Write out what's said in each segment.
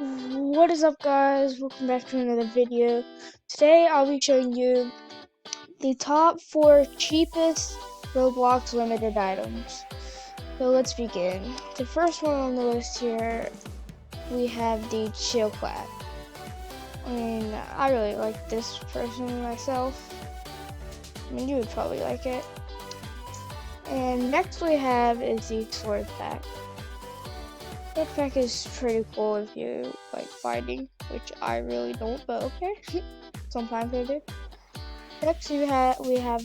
What is up, guys? Welcome back to another video. Today I'll be showing you the top 4 cheapest Roblox limited items. So let's begin. The first one on the list here, we have the Chill Clap. I really like this person myself. You would probably like it. And next we have is the Sword Pack. Sword Pack is pretty cool if you like fighting, which I really don't, but okay. Sometimes I do. Next we have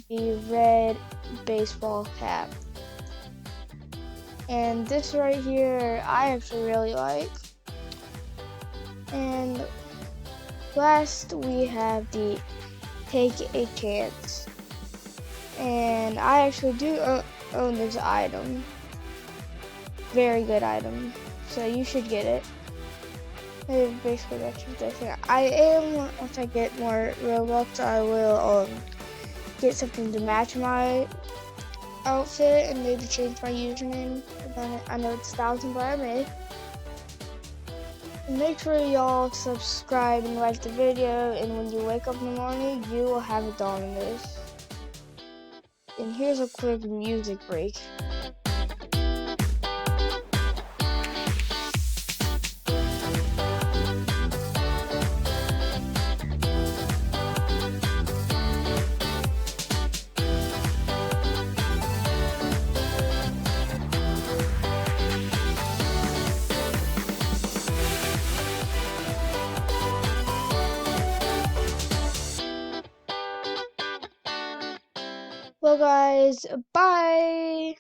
the red baseball cap. And this right here I actually really like. And last we have the Take a Chance. And I actually do own this item. Very good item. So you should get it. Basically that's the thing. Once I get more Robux, I will get something to match my outfit and maybe change my username. I know it's 1,000, but I may. And make sure y'all subscribe and like the video, and when you wake up in the morning, you will have a Domino's. And here's a quick music break. Well, guys, bye!